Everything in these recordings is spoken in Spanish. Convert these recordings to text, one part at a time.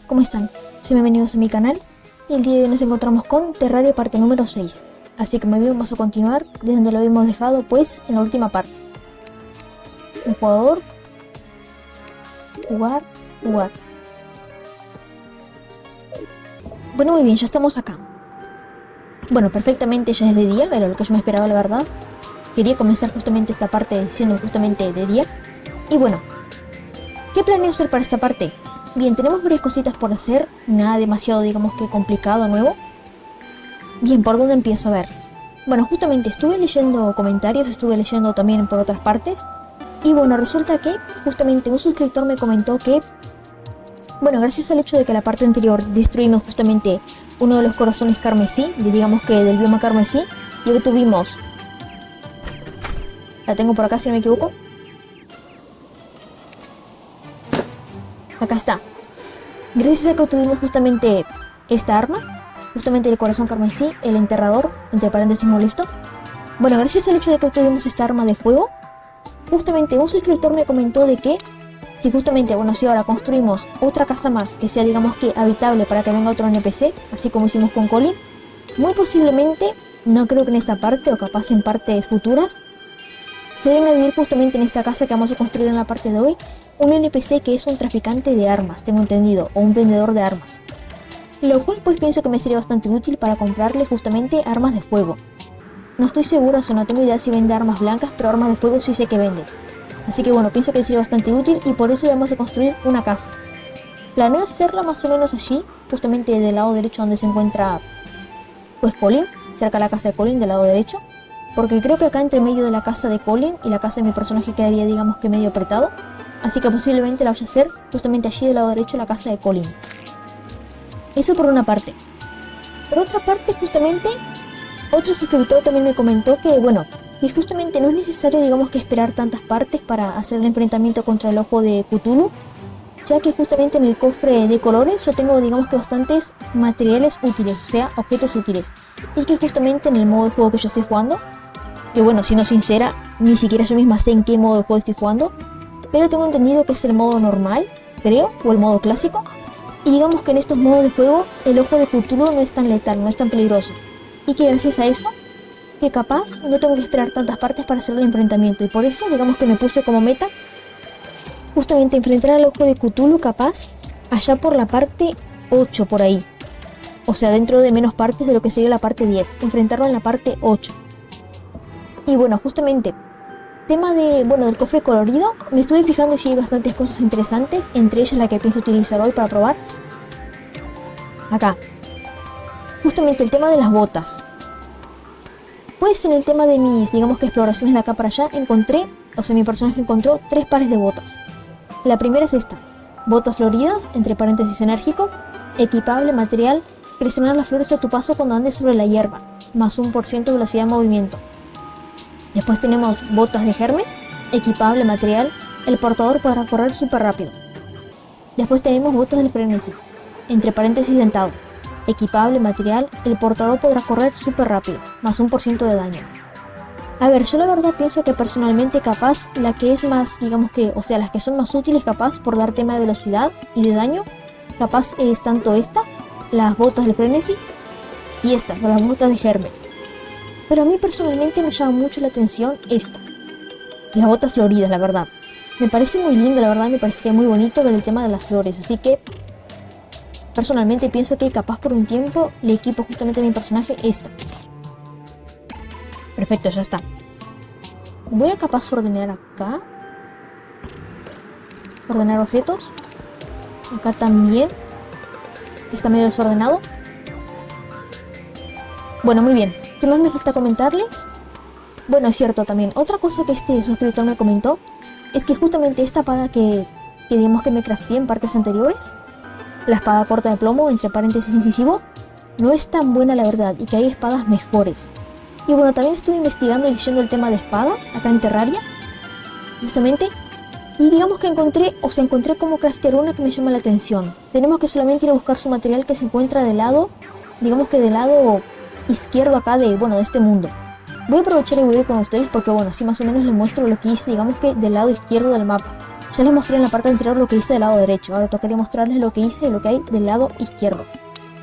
¿cómo están? Sean bienvenidos a mi canal y el día de hoy nos encontramos con Terraria parte número 6. Así que muy bien, vamos a continuar de donde lo habíamos dejado, pues en la última parte. Un jugador, jugar. Bueno, muy bien, ya estamos acá. Bueno, perfectamente ya es de día, era lo que yo me esperaba, la verdad. Quería comenzar justamente esta parte siendo justamente de día. Y bueno, ¿qué planeo hacer para esta parte? Bien, tenemos varias cositas por hacer, nada demasiado, digamos que complicado, nuevo. Bien, ¿por dónde empiezo a ver? Bueno, justamente estuve leyendo comentarios, estuve leyendo también por otras partes. Y bueno, resulta que justamente un suscriptor me comentó que, bueno, gracias al hecho de que la parte anterior destruimos justamente uno de los corazones carmesí, digamos que del bioma carmesí, y obtuvimos... La tengo por acá si no me equivoco. Acá está. Gracias a que obtuvimos justamente esta arma, justamente el corazón carmesí, el enterrador, entre paréntesis molesto. Bueno, gracias al hecho de que obtuvimos esta arma de fuego, justamente un suscriptor me comentó de que si justamente, bueno, si ahora construimos otra casa más que sea, digamos que habitable para que venga otro NPC, así como hicimos con Colin, muy posiblemente, no creo que en esta parte o capaz en partes futuras, se venga a vivir justamente en esta casa que vamos a construir en la parte de hoy, un NPC que es un traficante de armas, tengo entendido, o un vendedor de armas. Lo cual pues pienso que me sería bastante útil para comprarle justamente armas de fuego. No estoy segura, o no tengo idea si vende armas blancas, pero armas de fuego sí sé que vende. Así que bueno, pienso que sería bastante útil y por eso vamos a construir una casa. Planeo hacerla más o menos allí, justamente del lado derecho donde se encuentra pues Colin, cerca de la casa de Colin del lado derecho. Porque creo que acá entre medio de la casa de Colin y la casa de mi personaje quedaría, digamos que medio apretado. Así que posiblemente la vaya a hacer justamente allí del lado derecho la casa de Colin. Eso por una parte. Por otra parte, justamente, otro suscriptor también me comentó que, bueno, que justamente no es necesario, digamos que esperar tantas partes para hacer el enfrentamiento contra el ojo de Cthulhu. Ya que justamente en el cofre de colores yo tengo, digamos que bastantes materiales útiles, o sea, objetos útiles. Y que justamente en el modo de juego que yo estoy jugando, que bueno, siendo sincera, ni siquiera yo misma sé en qué modo de juego estoy jugando, pero tengo entendido que es el modo normal, creo, o el modo clásico, y digamos que en estos modos de juego el ojo de Cthulhu no es tan letal, no es tan peligroso, y que gracias a eso, que capaz no tengo que esperar tantas partes para hacer el enfrentamiento, y por eso digamos que me puse como meta justamente enfrentar al ojo de Cthulhu capaz allá por la parte 8 por ahí, o sea, dentro de menos partes de lo que sería la parte 10, enfrentarlo en la parte 8. Y bueno, justamente, tema de, bueno, del cofre colorido, me estuve fijando y sí hay bastantes cosas interesantes, entre ellas la que pienso utilizar hoy para probar. Acá. Justamente el tema de las botas. Pues en el tema de mis, digamos que exploraciones de acá para allá, encontré, o sea, mi personaje encontró 3 pares de botas. La primera es esta. Botas floridas, entre paréntesis enérgico, equipable, material, presionar las flores a tu paso cuando andes sobre la hierba, más 1% de velocidad de movimiento. Después tenemos botas de Hermes, equipable, material, el portador podrá correr súper rápido. Después tenemos botas del frenesí, entre paréntesis dentado, equipable, material, el portador podrá correr súper rápido, más 1% de daño. A ver, yo la verdad pienso que personalmente capaz la que es más, digamos que, o sea, las que son más útiles capaz por dar tema de velocidad y de daño, capaz es tanto esta, las botas del frenesí, y estas, las botas de Hermes. Pero a mí personalmente me llama mucho la atención esta. Las botas floridas, la verdad. Me parece muy lindo, la verdad, me parece que es muy bonito ver el tema de las flores. Así que, personalmente pienso que capaz por un tiempo le equipo justamente a mi personaje esta. Perfecto, ya está. Voy a capaz ordenar acá. Ordenar objetos. Acá también. Está medio desordenado. Bueno, muy bien. ¿Qué más me falta comentarles? Bueno, es cierto también. Otra cosa que este suscriptor me comentó es que justamente esta espada que digamos que me crafteé en partes anteriores, la espada corta de plomo, entre paréntesis incisivo, no es tan buena la verdad y que hay espadas mejores. Y bueno, también estuve investigando y leyendo el tema de espadas acá en Terraria, justamente, y digamos que encontré cómo craftear una que me llama la atención. Tenemos que solamente ir a buscar su material que se encuentra del lado, digamos que del lado izquierdo acá de este mundo. Voy a aprovechar y voy a ir con ustedes porque bueno, así más o menos les muestro lo que hice, digamos que del lado izquierdo del mapa, Ya les mostré en la parte anterior lo que hice del lado derecho. Ahora tocaría mostrarles lo que hice y lo que hay del lado izquierdo.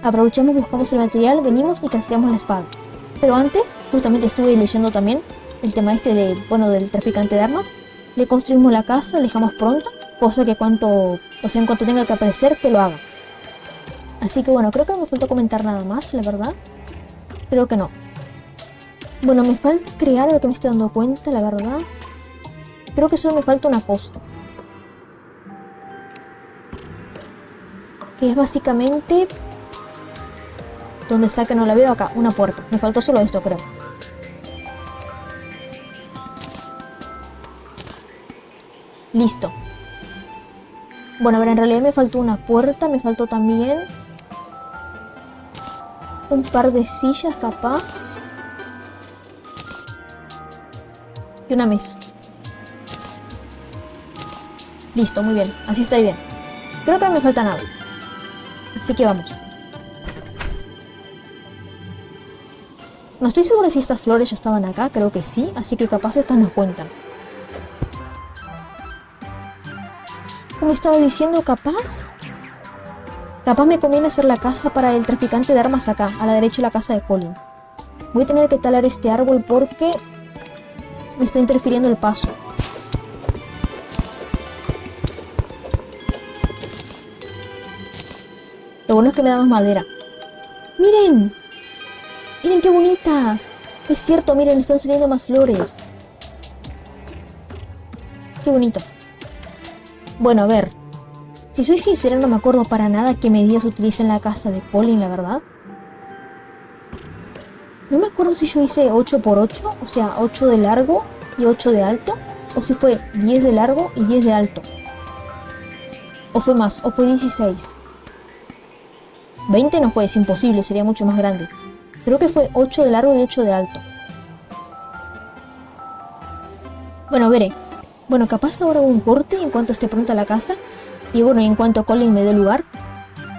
Aprovechamos, buscamos el material, venimos y crafteamos la espada. Pero antes, justamente estuve leyendo también el tema este de, bueno, del traficante de armas. Le construimos la casa, la dejamos pronta, cosa que en cuanto tenga que aparecer, que lo haga. Así que bueno, creo que no me falta comentar nada más, la verdad. Creo que no. Bueno, me falta crear lo que me estoy dando cuenta, la verdad. Creo que solo me falta una cosa. Que es básicamente... ¿Dónde está que no la veo? Acá, una puerta. Me faltó solo esto, creo. Listo. Bueno, a ver, en realidad me faltó una puerta, me faltó también un par de sillas capaz. Y una mesa. Listo, muy bien. Así está bien. Creo que no me falta nada. Así que vamos. No estoy seguro si estas flores ya estaban acá, creo que sí, así que capaz estas nos cuentan. Como estaba diciendo, capaz me conviene hacer la casa para el traficante de armas acá, a la derecha de la casa de Colin. Voy a tener que talar este árbol porque me está interfiriendo el paso. Lo bueno es que me da más madera. ¡Miren! ¡Miren qué bonitas! Es cierto, miren, están saliendo más flores. ¡Qué bonito! Bueno, a ver. Si soy sincera, no me acuerdo para nada qué medidas utilicé en la casa de Colin, la verdad. No me acuerdo si yo hice 8×8, o sea, 8 de largo y 8 de alto. O si fue 10 de largo y 10 de alto. O fue más, o fue 16. 20 no fue, es imposible, sería mucho más grande. Creo que fue 8 de largo y 8 de alto. Bueno, veré. Bueno, capaz ahora hago un corte en cuanto esté pronta la casa. Y bueno, en cuanto Colin me dé lugar,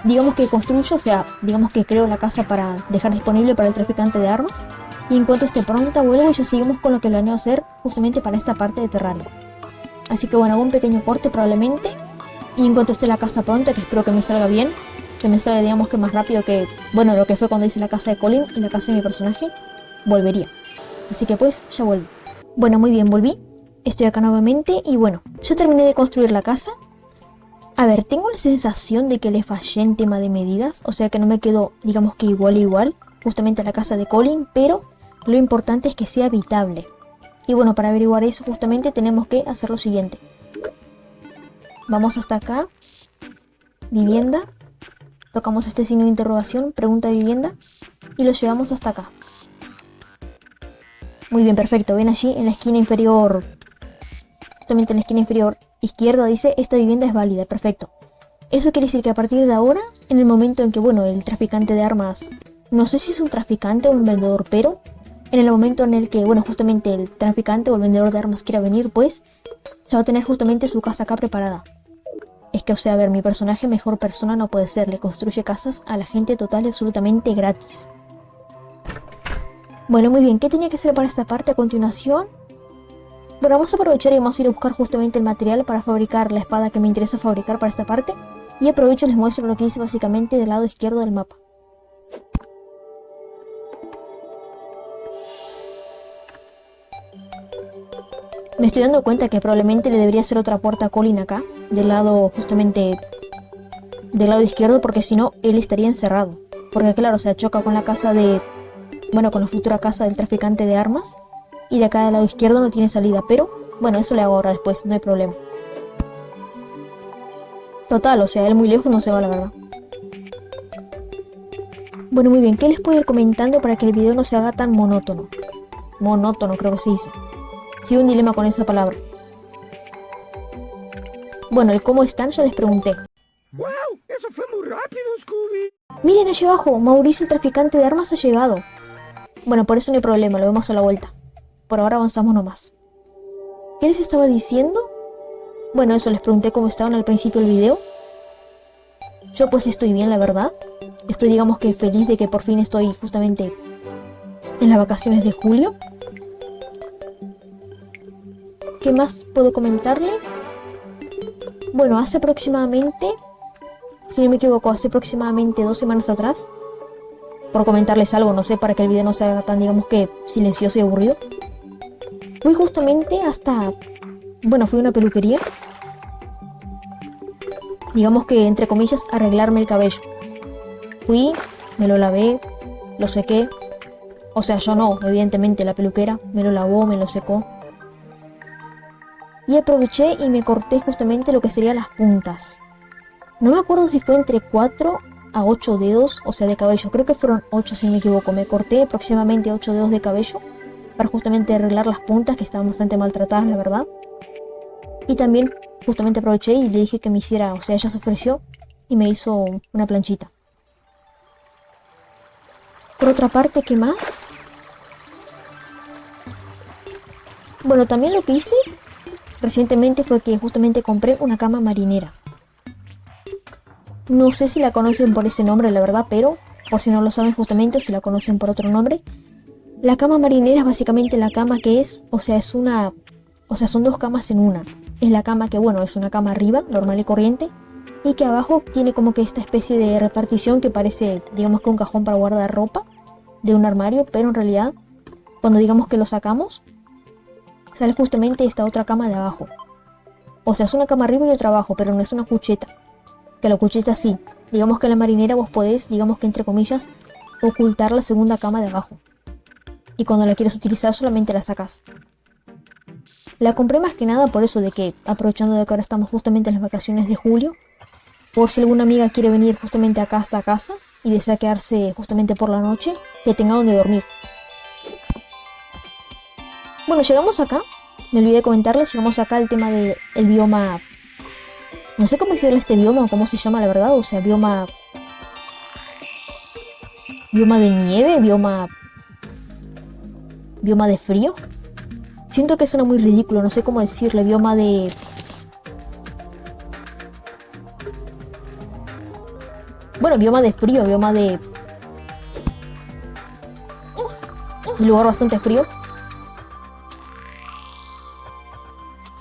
digamos que construyo, o sea, digamos que creo la casa para dejar disponible para el traficante de armas. Y en cuanto esté pronta vuelvo y ya seguimos con lo que planeo hacer justamente para esta parte de Terraria. Así que bueno, hago un pequeño corte probablemente. Y en cuanto esté la casa pronta, que espero que me salga bien, que me salga digamos que más rápido que, bueno, lo que fue cuando hice la casa de Colin y la casa de mi personaje, volvería. Así que pues, ya vuelvo. Bueno, muy bien, volví. Estoy acá nuevamente y bueno, ya terminé de construir la casa. A ver, tengo la sensación de que le fallé en tema de medidas, o sea que no me quedó, digamos que igual, justamente a la casa de Colin, pero lo importante es que sea habitable. Y bueno, para averiguar eso justamente tenemos que hacer lo siguiente. Vamos hasta acá, vivienda, tocamos este signo de interrogación, pregunta de vivienda, y lo llevamos hasta acá. Muy bien, perfecto, ven allí en la esquina inferior, justamente en la esquina inferior izquierda dice, esta vivienda es válida, perfecto. Eso quiere decir que a partir de ahora, en el momento en que, bueno, el traficante de armas, no sé si es un traficante o un vendedor, pero en el momento en el que, bueno, justamente el traficante o el vendedor de armas quiera venir, pues, ya va a tener justamente su casa acá preparada. Es que, o sea, a ver, mi personaje mejor persona no puede ser, le construye casas a la gente total y absolutamente gratis. Bueno, muy bien, ¿qué tenía que hacer para esta parte a continuación? Bueno, vamos a aprovechar y vamos a ir a buscar justamente el material para fabricar la espada que me interesa fabricar para esta parte. Y aprovecho y les muestro lo que hice básicamente del lado izquierdo del mapa. Me estoy dando cuenta que probablemente le debería hacer otra puerta a Colin acá, del lado justamente del lado izquierdo, porque si no, él estaría encerrado. Porque claro, se choca con la casa de... bueno, con la futura casa del traficante de armas. Y de acá del lado izquierdo no tiene salida, pero bueno, eso le hago ahora después, no hay problema. Total, o sea, él muy lejos no se va, la verdad. Bueno, muy bien, ¿qué les puedo ir comentando para que el video no se haga tan monótono? Monótono, creo que se dice. Sí, un dilema con esa palabra. Bueno, el cómo están ya les pregunté. ¡Wow! ¡Eso fue muy rápido, Scooby! Miren allá abajo, Mauricio el traficante de armas ha llegado. Bueno, por eso no hay problema, lo vemos a la vuelta. Por ahora avanzamos nomás. ¿Qué les estaba diciendo? Bueno, eso les pregunté cómo estaban al principio del video. Yo pues estoy bien, la verdad. Estoy digamos que feliz de que por fin estoy justamente en las vacaciones de julio. ¿Qué más puedo comentarles? Bueno, hace aproximadamente, si no me equivoco, hace aproximadamente 2 semanas atrás, por comentarles algo, no sé, para que el video no sea tan, digamos que, silencioso y aburrido, fui justamente hasta, bueno, fui a una peluquería, digamos que, entre comillas, arreglarme el cabello. Fui, me lo lavé, lo sequé, o sea, yo no, evidentemente la peluquera me lo lavó, me lo secó. Y aproveché y me corté justamente lo que serían las puntas. No me acuerdo si fue entre 4 a 8 dedos, o sea, de cabello. Creo que fueron 8 si no me equivoco. Me corté aproximadamente 8 dedos de cabello para justamente arreglar las puntas que estaban bastante maltratadas, la verdad. Y también justamente aproveché y le dije que me hiciera, o sea, ella se ofreció y me hizo una planchita. Por otra parte, ¿qué más? Bueno, también lo que hice recientemente fue que justamente compré una cama marinera. No sé si la conocen por ese nombre, la verdad, pero por si no lo saben justamente, si la conocen por otro nombre. La cama marinera es básicamente la cama que es, o sea, son 2 camas en una. Es la cama que, bueno, es una cama arriba, normal y corriente, y que abajo tiene como que esta especie de repartición que parece, digamos que un cajón para guardar ropa de un armario, pero en realidad, cuando digamos que lo sacamos, sale justamente esta otra cama de abajo. O sea, es una cama arriba y otra abajo, pero no es una cucheta. Que la cucheta sí. Digamos que en la marinera vos podés, digamos que entre comillas, ocultar la segunda cama de abajo. Y cuando la quieres utilizar solamente la sacas. La compré más que nada por eso de que, aprovechando de que ahora estamos justamente en las vacaciones de julio, por si alguna amiga quiere venir justamente acá hasta casa y desea quedarse justamente por la noche, que tenga donde dormir. Bueno, llegamos acá, me olvidé de comentarles, llegamos acá al tema del bioma, no sé cómo decirle este bioma o cómo se llama la verdad, o sea, bioma de nieve, bioma de frío. Siento que suena muy ridículo, no sé cómo decirle, bioma de... Bueno, bioma de frío, bioma de... Un lugar bastante frío.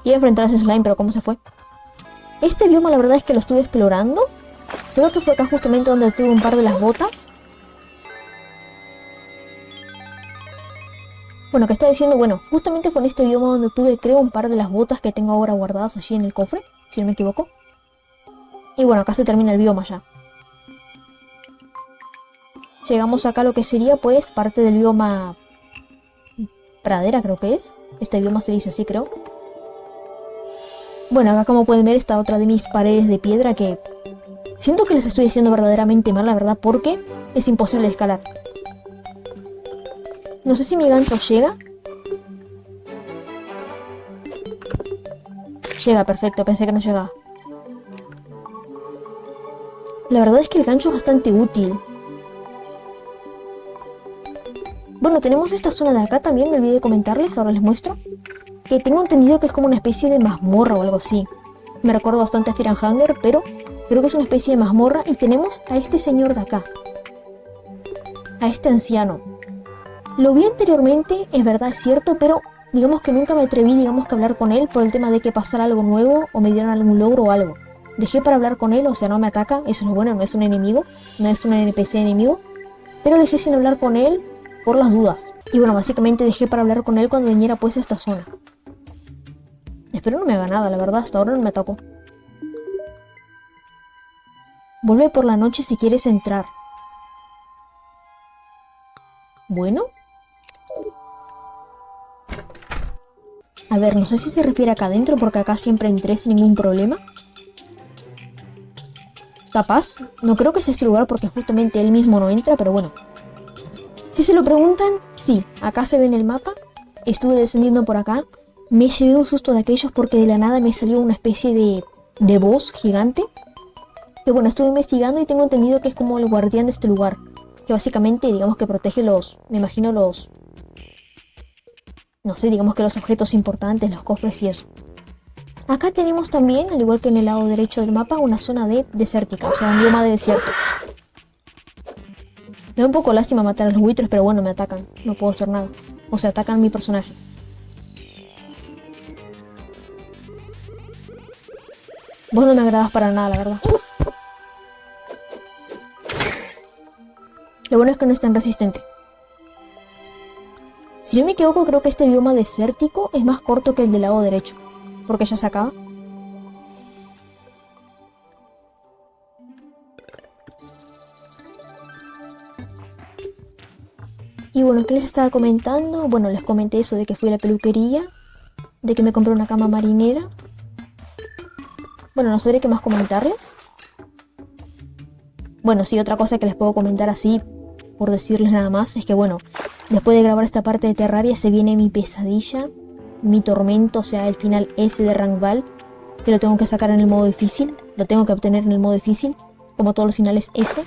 Iba a enfrentarse a slime, pero ¿cómo se fue? Este bioma la verdad es que lo estuve explorando. Creo que fue acá justamente donde tuve un par de las botas. Bueno, que estaba diciendo, bueno, justamente fue en este bioma donde tuve, creo, un par de las botas que tengo ahora guardadas allí en el cofre, si no me equivoco. Y bueno, acá se termina el bioma ya. Llegamos acá a lo que sería, pues, parte del bioma pradera, creo que es. Este bioma se dice así, creo. Bueno, acá como pueden ver está otra de mis paredes de piedra que... Siento que les estoy haciendo verdaderamente mal, la verdad, porque es imposible de escalar. No sé si mi gancho llega. Llega, perfecto, pensé que no llegaba. La verdad es que el gancho es bastante útil. Bueno, tenemos esta zona de acá también, me olvidé de comentarles, ahora les muestro. Que tengo entendido que es como una especie de mazmorra o algo así. Me recuerdo bastante a Fear and Hunger, pero creo que es una especie de mazmorra. Y tenemos a este señor de acá. A este anciano. Lo vi anteriormente, es verdad, es cierto, pero digamos que nunca me atreví, digamos que a hablar con él por el tema de que pasara algo nuevo o me dieran algún logro o algo. Dejé para hablar con él, o sea, no me ataca, eso es lo bueno, no es un enemigo, no es un NPC enemigo, pero dejé sin hablar con él por las dudas. Y bueno, básicamente dejé para hablar con él cuando viniera pues a esta zona. Espero no me haga nada, la verdad, hasta ahora no me atacó. Vuelve por la noche si quieres entrar. Bueno. A ver, no sé si se refiere acá adentro, porque acá siempre entré sin ningún problema. Capaz, no creo que sea este lugar porque justamente él mismo no entra, pero bueno. Si se lo preguntan, sí, acá se ve en el mapa. Estuve descendiendo por acá. Me llevé un susto de aquellos porque de la nada me salió una especie de boss gigante. Que bueno, estuve investigando y tengo entendido que es como el guardián de este lugar. Que básicamente, digamos que protege me imagino no sé, digamos que los objetos importantes, los cofres y eso. Acá tenemos también, al igual que en el lado derecho del mapa, una zona desértica, o sea, un bioma de desierto. Me da un poco lástima matar a los buitres, pero bueno, me atacan, no puedo hacer nada. O sea, atacan a mi personaje. Vos no me agradás para nada, la verdad. Lo bueno es que no es tan resistente. Si no me equivoco, creo que este bioma desértico es más corto que el del lado derecho. Porque ya se acaba. Y bueno, ¿qué les estaba comentando? Bueno, les comenté eso de que fui a la peluquería. De que me compré una cama marinera. Bueno, no sabré qué más comentarles. Bueno, sí, otra cosa que les puedo comentar así, por decirles nada más, es que bueno, después de grabar esta parte de Terraria se viene mi pesadilla, mi tormento, o sea, el final S de Rank Val, que lo tengo que sacar en el modo difícil, lo tengo que obtener en el modo difícil, como todos los finales S.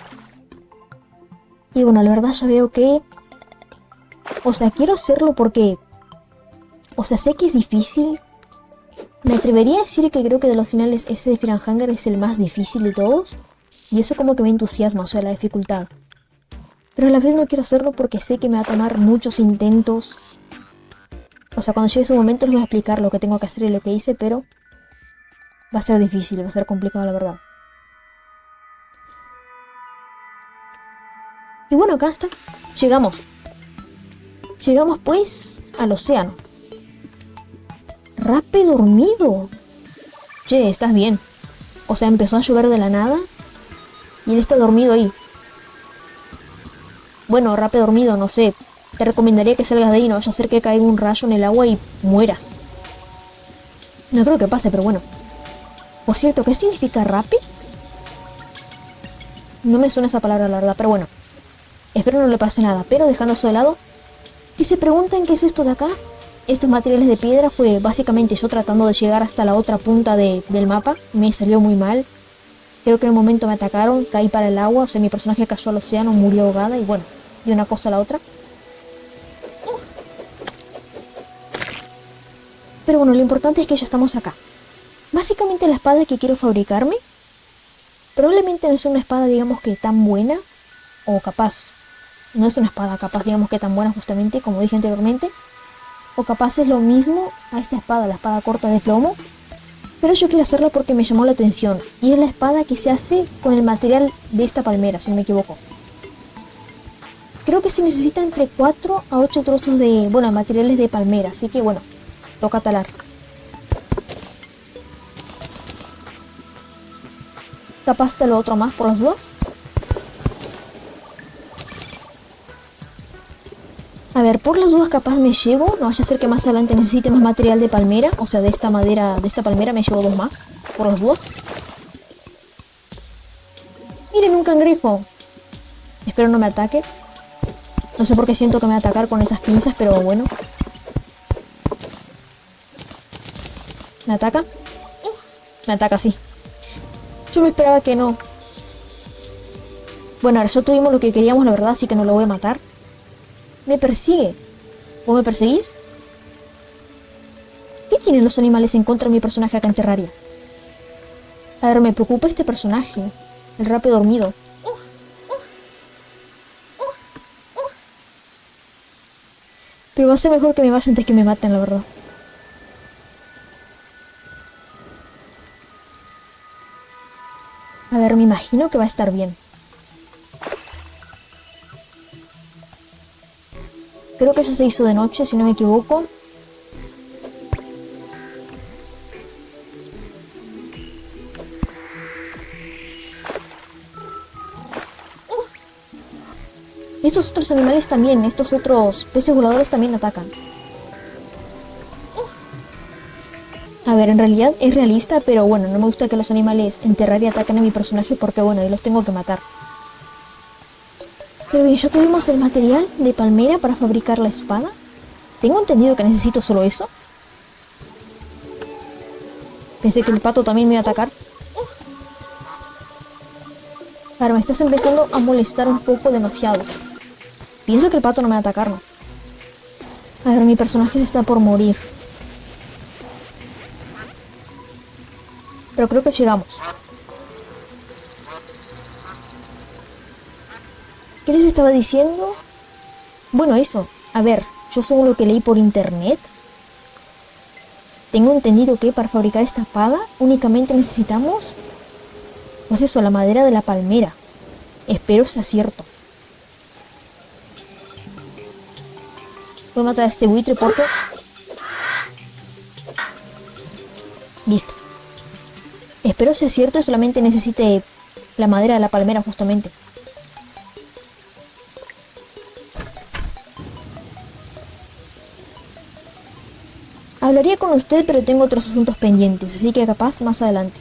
Y bueno, la verdad ya veo que... O sea, quiero hacerlo porque... O sea, sé que es difícil. Me atrevería a decir que creo que de los finales S de Firanhanger es el más difícil de todos. Y eso como que me entusiasma, o sea, la dificultad. Pero a la vez no quiero hacerlo porque sé que me va a tomar muchos intentos. O sea, cuando llegue ese momento les voy a explicar lo que tengo que hacer y lo que hice, pero... Va a ser difícil, va a ser complicado, la verdad. Y bueno, acá está. Llegamos. Llegamos pues al océano. Rape dormido. Che, ¿estás bien? O sea, empezó a llover de la nada y él está dormido ahí. Bueno, Rape dormido, no sé. Te recomendaría que salgas de ahí, no vaya a ser que caiga un rayo en el agua y mueras. No creo que pase, pero bueno. Por cierto, ¿qué significa Rape? No me suena esa palabra, la verdad, pero bueno. Espero no le pase nada, pero dejando eso de lado. Y se preguntan qué es esto de acá. Estos materiales de piedra fue básicamente yo tratando de llegar hasta la otra punta del mapa. Me salió muy mal. Creo que en un momento me atacaron, caí para el agua, o sea, mi personaje cayó al océano, murió ahogada y bueno, de una cosa a la otra. Pero bueno, lo importante es que ya estamos acá. Básicamente la espada que quiero fabricarme probablemente no sea una espada, digamos que tan buena, o capaz, no es una espada capaz, digamos que tan buena justamente, como dije anteriormente, o capaz es lo mismo a esta espada, la espada corta de plomo, pero yo quiero hacerla porque me llamó la atención, y es la espada que se hace con el material de esta palmera, si no me equivoco. Creo que se necesita entre 4 a 8 trozos de, bueno, materiales de palmera, así que bueno, toca talar. Capaz te lo otro más por las dudas. A ver, por las dudas capaz me llevo, no vaya a ser que más adelante necesite más material de palmera, o sea, de esta madera, de esta palmera me llevo 2 más, por las dudas. Miren, un cangrejo. Espero no me ataque. No sé por qué siento que me va a atacar con esas pinzas, pero bueno. ¿Me ataca? Me ataca, sí. Yo me esperaba que no. Bueno, ahora ya tuvimos lo que queríamos, la verdad, así que no lo voy a matar. Me persigue. ¿Vos me perseguís? ¿Qué tienen los animales en contra de mi personaje acá en Terraria? A ver, me preocupa este personaje. El Rape dormido. Pero va a ser mejor que me vaya antes que me maten, la verdad. A ver, me imagino que va a estar bien. Creo que ya se hizo de noche, si no me equivoco. Estos otros animales también, estos otros peces voladores también atacan. A ver, en realidad es realista, pero bueno, no me gusta que los animales en Terraria ataquen a mi personaje porque bueno, yo los tengo que matar. Pero bien, ya tuvimos el material de palmera para fabricar la espada. Tengo entendido que necesito solo eso. Pensé que el pato también me iba a atacar. Ahora me estás empezando a molestar un poco demasiado. Pienso que el pato no me va a atacar, ¿no? A ver, mi personaje se está por morir. Pero creo que llegamos. ¿Qué les estaba diciendo? Bueno, eso. A ver, yo según lo que leí por internet, Tengo entendido que para fabricar esta espada únicamente necesitamos, pues eso, la madera de la palmera. Espero sea cierto. Voy a matar a este buitre porque... Listo. Espero sea cierto y solamente necesite la madera de la palmera justamente. Hablaría con usted, pero tengo otros asuntos pendientes, así que capaz más adelante.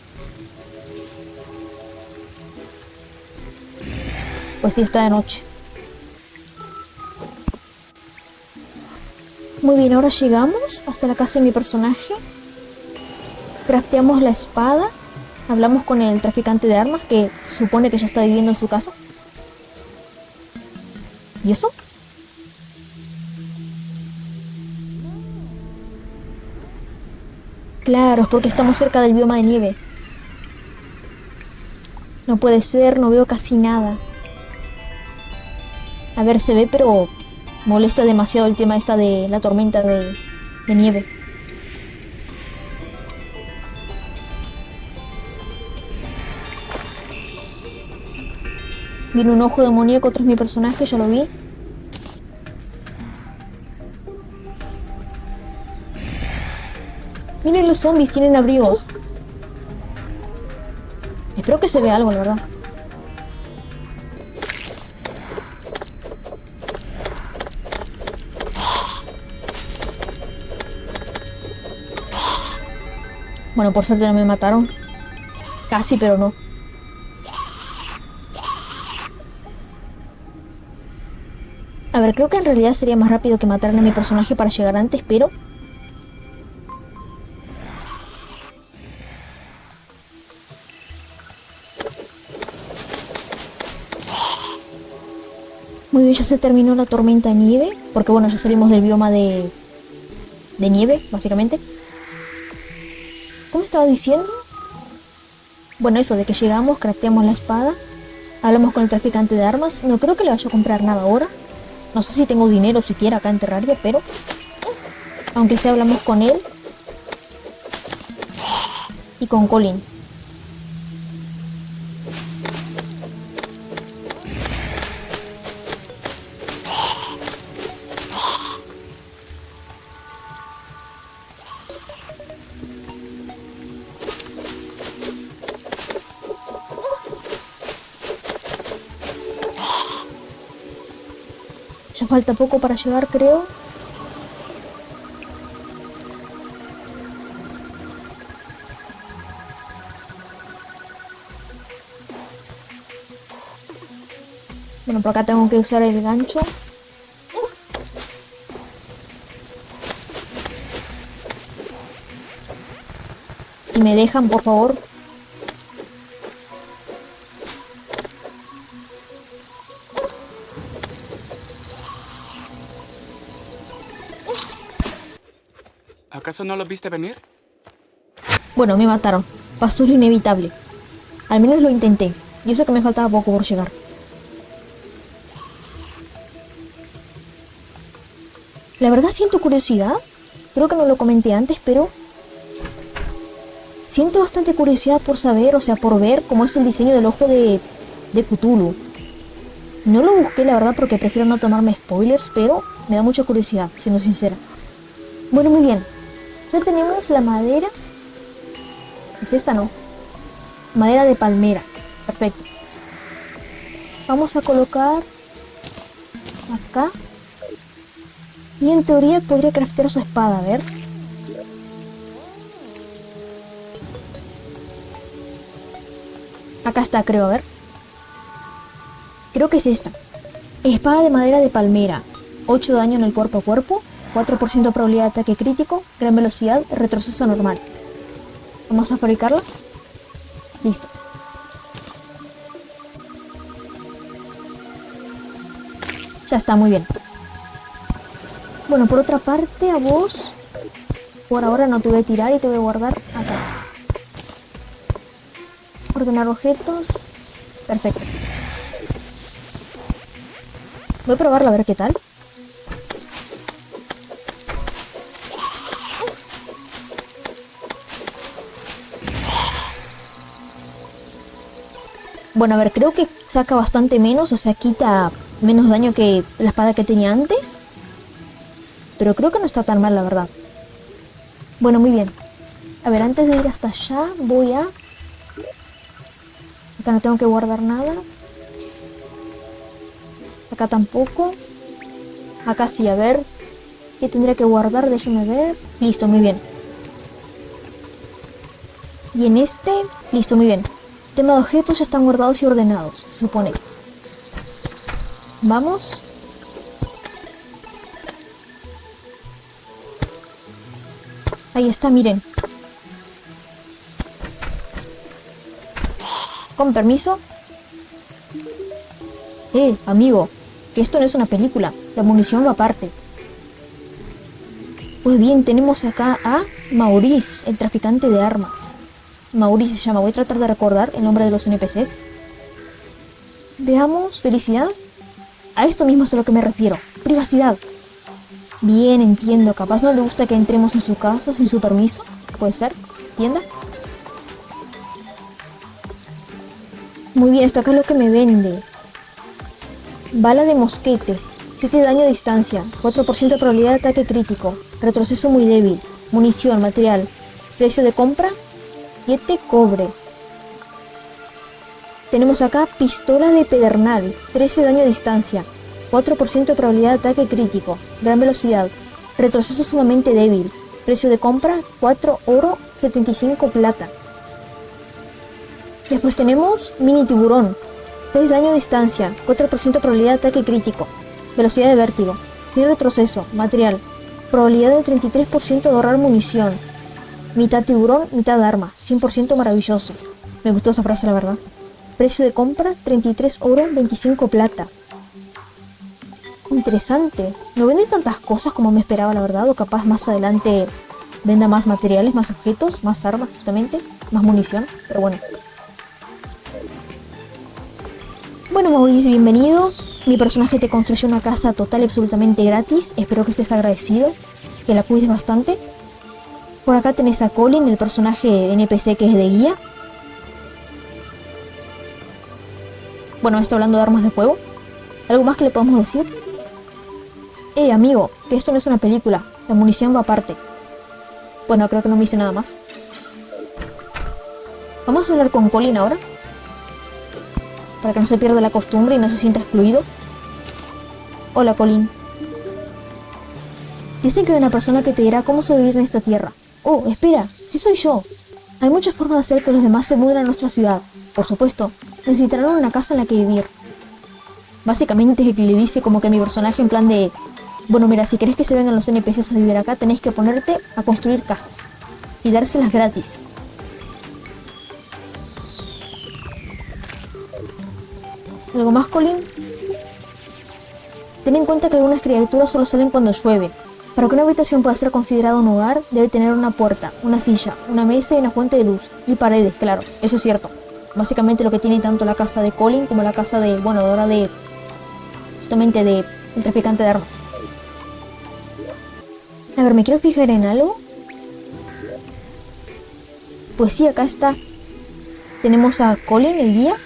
Pues sí, está de noche. Muy bien, ahora llegamos hasta la casa de mi personaje. Crafteamos la espada. Hablamos con el traficante de armas, que se supone que ya está viviendo en su casa. ¿Y eso? Claro, es porque estamos cerca del bioma de nieve. No puede ser, no veo casi nada. A ver, se ve, pero molesta demasiado el tema esta de la tormenta de nieve. Viene un ojo demoníaco tras mi personaje, ya lo vi. Miren los zombies, tienen abrigos. Espero que se vea algo, la verdad. Bueno, por suerte no me mataron. Casi, pero no. A ver, creo que en realidad sería más rápido que mataran a mi personaje para llegar antes, pero... Muy bien, ya se terminó la tormenta de nieve, porque bueno, ya salimos del bioma de nieve, básicamente. ¿Cómo estaba diciendo? Bueno, eso de que llegamos, crafteamos la espada, hablamos con el traficante de armas. No creo que le vaya a comprar nada ahora. No sé si tengo dinero siquiera acá en Terraria, pero... aunque sea hablamos con él. Y con Colin. Ya falta poco para llegar, creo. Bueno, por acá tengo que usar el gancho. Si me dejan, por favor. ¿Acaso no lo viste venir? Bueno, me mataron. Pasó lo inevitable. Al menos lo intenté. Y eso que me faltaba poco por llegar. La verdad siento curiosidad. Creo que no lo comenté antes, pero... siento bastante curiosidad por saber, o sea, por ver cómo es el diseño del ojo de Cthulhu. No lo busqué, la verdad, porque prefiero no tomarme spoilers, pero me da mucha curiosidad, siendo sincera. Bueno, muy bien. Ya tenemos la madera. ¿Es esta? No. Madera de palmera. Perfecto. Vamos a colocar acá. Y en teoría podría craftear su espada, a ver. Acá está, creo, a ver. Creo que es esta. Espada de madera de palmera. 8 daño en el cuerpo a cuerpo. 4% probabilidad de ataque crítico. Gran velocidad. Retroceso normal. Vamos a fabricarla. Listo. Ya está, muy bien. Bueno, por otra parte, a vos... por ahora no te voy a tirar y te voy a guardar acá. Ordenar objetos. Perfecto. Voy a probarla a ver qué tal. Bueno, a ver, creo que saca bastante menos, o sea, quita menos daño que la espada que tenía antes. Pero creo que no está tan mal, la verdad. Bueno, muy bien. A ver, antes de ir hasta allá, voy a... Acá no tengo que guardar nada. Acá tampoco. Acá sí, a ver. ¿Qué tendría que guardar? Déjenme ver. Listo, muy bien. Y en este... Listo, muy bien. Tema de objetos ya están guardados y ordenados, se supone. Vamos. Ahí está, miren. Con permiso. Amigo, que esto no es una película. La munición va aparte. Pues bien, tenemos acá a Maurice, el traficante de armas. Maurice se llama. Voy a tratar de recordar el nombre de los NPCs. Veamos, felicidad. A esto mismo es a lo que me refiero. Privacidad. Bien, entiendo. Capaz no le gusta que entremos en su casa sin su permiso. Puede ser. ¿Tienda? Muy bien, esto acá es lo que me vende. Bala de mosquete. 7 de daño a distancia. 4% de probabilidad de ataque crítico. Retroceso muy débil. Munición, material. Precio de compra. 7 cobre. Tenemos acá pistola de pedernal. 13 de daño a distancia. 4% de probabilidad de ataque crítico. Gran velocidad. Retroceso sumamente débil. Precio de compra 4 oro, 75 plata. Después tenemos mini tiburón. 6 daño a distancia. 4% de probabilidad de ataque crítico. Velocidad de vértigo. Tiene retroceso. Material. Probabilidad de 33% de ahorrar munición. Mitad tiburón, mitad arma. 100% maravilloso. Me gustó esa frase, la verdad. Precio de compra 33 oro, 25 plata. Interesante. No vende tantas cosas como me esperaba, la verdad. O capaz más adelante venda más materiales, más objetos, más armas justamente, más munición. Pero bueno. Bueno, Maurice, bienvenido. Mi personaje te construyó una casa total y absolutamente gratis. Espero que estés agradecido, que la cuides bastante. Por acá tenés a Colin, el personaje NPC que es de guía. Bueno, está hablando de armas de fuego. ¿Algo más que le podemos decir? Amigo, que esto no es una película. La munición va aparte. Bueno, creo que no me dice nada más. Vamos a hablar con Colin ahora. Para que no se pierda la costumbre y no se sienta excluido. Hola, Colin. Dicen que hay una persona que te dirá cómo sobrevivir en esta tierra. Oh, espera, sí soy yo. Hay muchas formas de hacer que los demás se muden a nuestra ciudad. Por supuesto, necesitarán una casa en la que vivir. Básicamente le dice como que a mi personaje en plan de... Bueno, mira, si querés que se vengan los NPCs a vivir acá, tenéis que ponerte a construir casas. Y dárselas gratis. ¿Algo más, Colin? Ten en cuenta que algunas criaturas solo salen cuando llueve. Para que una habitación pueda ser considerada un hogar, debe tener una puerta, una silla, una mesa y una fuente de luz. Y paredes, claro, eso es cierto. Básicamente lo que tiene tanto la casa de Colin como la casa de... Bueno, ahora de... Justamente de... El traficante de armas. A ver, me quiero fijar en algo. Pues sí, acá está. Tenemos a Colin, el guía.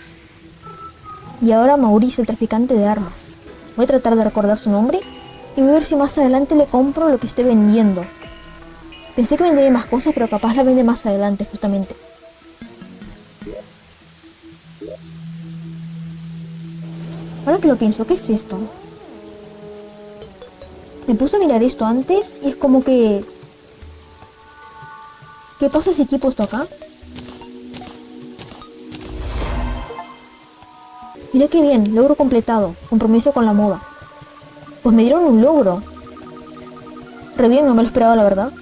Y ahora a Maurice, el traficante de armas. Voy a tratar de recordar su nombre. Y voy a ver si más adelante le compro lo que esté vendiendo. Pensé que vendería más cosas, pero capaz la vende más adelante, justamente. Ahora que lo pienso, ¿qué es esto? Me puse a mirar esto antes y es como que... ¿Qué pasa si equipo esto acá? Mira qué bien, logro completado, compromiso con la moda. Pues me dieron un logro. Re bien, no me lo esperaba, la verdad.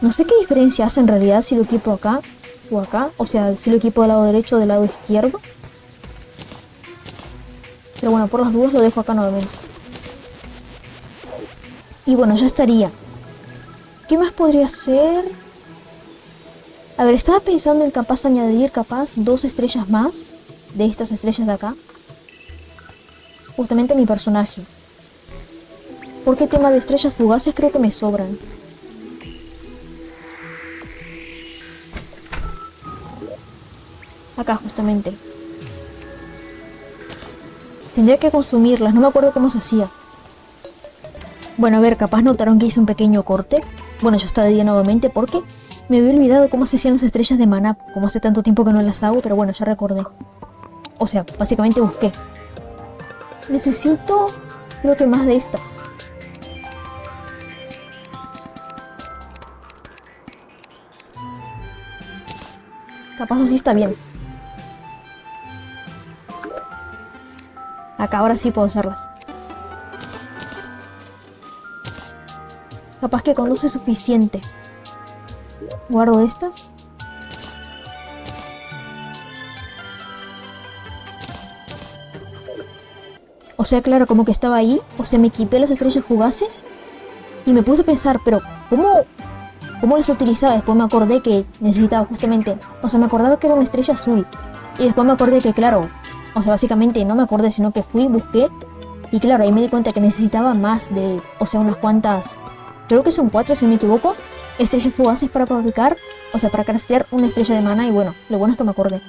No sé qué diferencia hace en realidad si lo equipo acá o acá. O sea, si lo equipo del lado derecho o del lado izquierdo. Pero bueno, por las dudas lo dejo acá nuevamente. Y bueno, ya estaría. ¿Qué más podría hacer? A ver, estaba pensando en capaz añadir 2 estrellas más de estas estrellas de acá. Justamente a mi personaje. Porque tema de estrellas fugaces creo que me sobran. Acá justamente. Tendría que consumirlas, no me acuerdo cómo se hacía. Bueno, a ver, capaz notaron que hice un pequeño corte. Bueno, ya está de día nuevamente porque me había olvidado cómo se hacían las estrellas de maná. Como hace tanto tiempo que no las hago, pero bueno, ya recordé. O sea, básicamente busqué. Necesito, creo que más de estas. Capaz así está bien. Acá ahora sí puedo hacerlas. Capaz que con dos es suficiente. Guardo estas. O sea, claro, como que estaba ahí. O sea, me equipé las estrellas fugaces. Y me puse a pensar, pero ¿cómo las utilizaba? Después me acordé que necesitaba justamente... O sea, me acordaba que era una estrella azul. Y después me acordé que, claro... O sea, básicamente no me acordé, sino que fui, busqué. Y claro, ahí me di cuenta que necesitaba más de... O sea, unas cuantas... Creo que son 4, si no me equivoco. Estrellas fugaces para fabricar... O sea, para craftear una estrella de mana. Y bueno, lo bueno es que me acordé.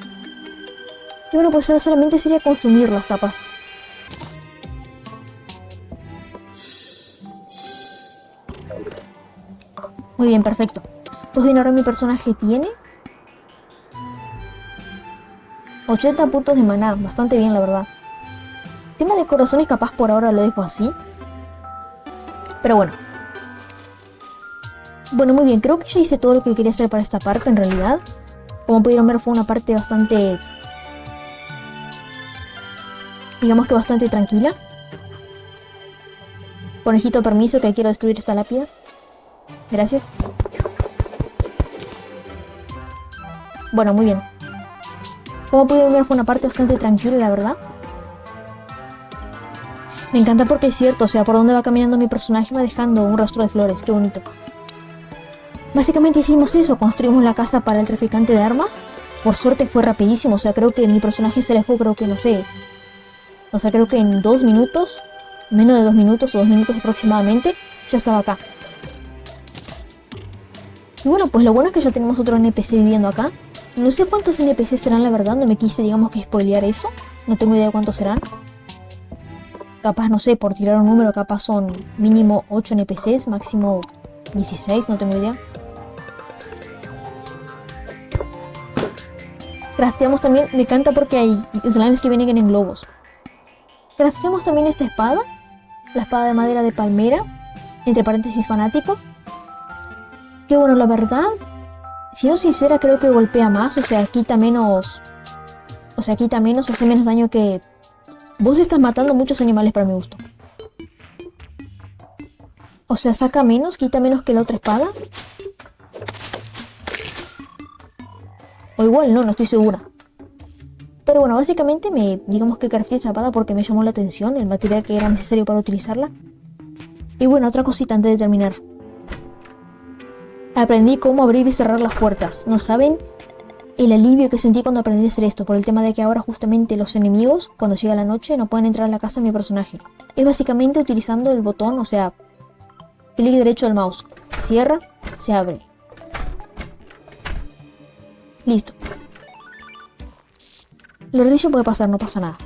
Y bueno, pues ahora solamente sería consumirlas, capaz. Muy bien, perfecto. Pues bien, ahora mi personaje tiene 80 puntos de maná, bastante bien la verdad. Tema de corazones capaz por ahora lo dejo así. Pero bueno. Bueno, muy bien, creo que ya hice todo lo que quería hacer para esta parte en realidad. Como pudieron ver fue una parte bastante... Digamos que bastante tranquila. Conejito, permiso que quiero destruir esta lápida. Gracias. Bueno, muy bien. Como pudieron ver fue una parte bastante tranquila, la verdad. Me encanta porque es cierto, o sea, por donde va caminando mi personaje va dejando un rastro de flores, qué bonito. Básicamente hicimos eso, construimos la casa para el traficante de armas. Por suerte fue rapidísimo, o sea, creo que mi personaje se alejó, creo que no sé. O sea, creo que en 2 minutos, menos de 2 minutos o 2 minutos aproximadamente, ya estaba acá. Y bueno, pues lo bueno es que ya tenemos otro NPC viviendo acá. No sé cuántos NPC serán, la verdad, no me quise, digamos, que spoilear eso. No tengo idea de cuántos serán. Capaz, no sé, por tirar un número, capaz son mínimo 8 NPCs, máximo 16, no tengo idea. Crafteamos también, me encanta porque hay slimes que vienen en globos. Crafteamos también esta espada, la espada de madera de palmera, entre paréntesis fanático. Que bueno, la verdad, siendo sincera, creo que golpea más, o sea, quita menos... O sea, quita menos, hace menos daño que... Vos estás matando muchos animales para mi gusto. O sea, saca menos, quita menos que la otra espada. O igual no estoy segura. Pero bueno, básicamente digamos que crafté esa espada porque me llamó la atención el material que era necesario para utilizarla. Y bueno, otra cosita antes de terminar. Aprendí cómo abrir y cerrar las puertas. No saben el alivio que sentí cuando aprendí a hacer esto, por el tema de que ahora justamente los enemigos, cuando llega la noche, no pueden entrar a la casa de mi personaje. Es básicamente utilizando el botón, o sea, clic derecho del mouse. Se cierra, se abre. Listo. Lo dicho puede pasar, no pasa nada.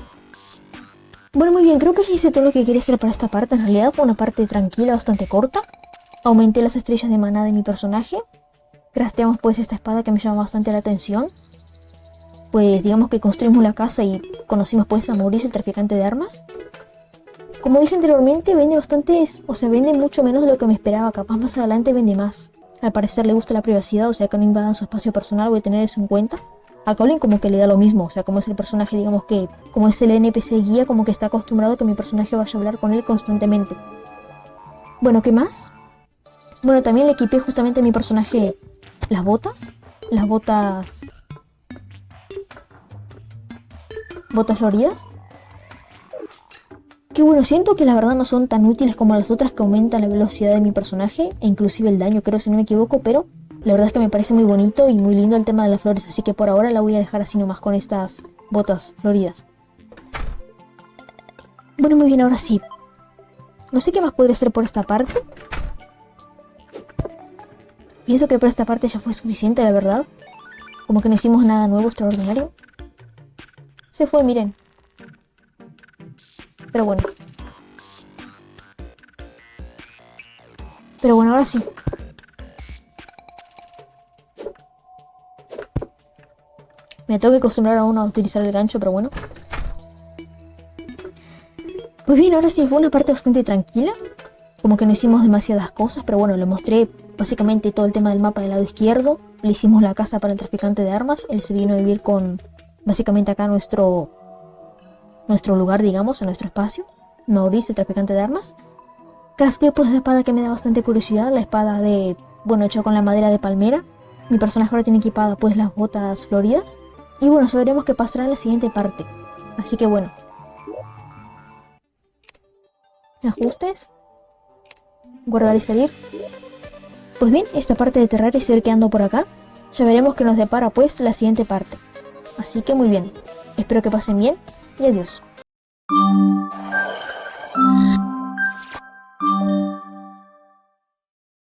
Bueno, muy bien, creo que ya hice todo lo que quería hacer para esta parte. En realidad fue una parte tranquila, bastante corta. Aumenté las estrellas de maná de mi personaje. Crafteamos pues esta espada que me llama bastante la atención. Pues digamos que construimos la casa y conocimos pues a Maurice, el traficante de armas. Como dije anteriormente, vende bastantes, o sea, vende mucho menos de lo que me esperaba. Capaz más adelante vende más. Al parecer le gusta la privacidad, o sea que no invadan su espacio personal, voy a tener eso en cuenta. A Colin como que le da lo mismo, o sea, como es el personaje, digamos que, como es el NPC guía, como que está acostumbrado a que mi personaje vaya a hablar con él constantemente. Bueno, ¿qué más? Bueno, también le equipé justamente a mi personaje las botas floridas. Que bueno, siento que la verdad no son tan útiles como las otras que aumentan la velocidad de mi personaje, e inclusive el daño, creo si no me equivoco, pero la verdad es que me parece muy bonito y muy lindo el tema de las flores, así que por ahora la voy a dejar así nomás con estas botas floridas. Bueno, muy bien, ahora sí. No sé qué más podría hacer por esta parte. Pienso que por esta parte ya fue suficiente, la verdad. Como que no hicimos nada nuevo, extraordinario. Se fue, miren. Pero bueno. Ahora sí. Me tengo que acostumbrar aún a utilizar el gancho, pero bueno. Pues bien, ahora sí fue una parte bastante tranquila. Como que no hicimos demasiadas cosas, pero bueno, le mostré básicamente todo el tema del mapa del lado izquierdo. Le hicimos la casa para el traficante de armas. Él se vino a vivir con básicamente acá nuestro lugar, digamos, a nuestro espacio. Maurice, el traficante de armas. Crafteé pues la espada que me da bastante curiosidad. La espada hecha con la madera de palmera. Mi personaje ahora tiene equipada pues las botas floridas. Y bueno, ya veremos qué pasará en la siguiente parte. Así que bueno. Ajustes. Guardar y salir. Pues bien, esta parte de Terraria se va a ir quedando por acá. Ya veremos qué nos depara pues la siguiente parte. Así que muy bien. Espero que pasen bien y adiós.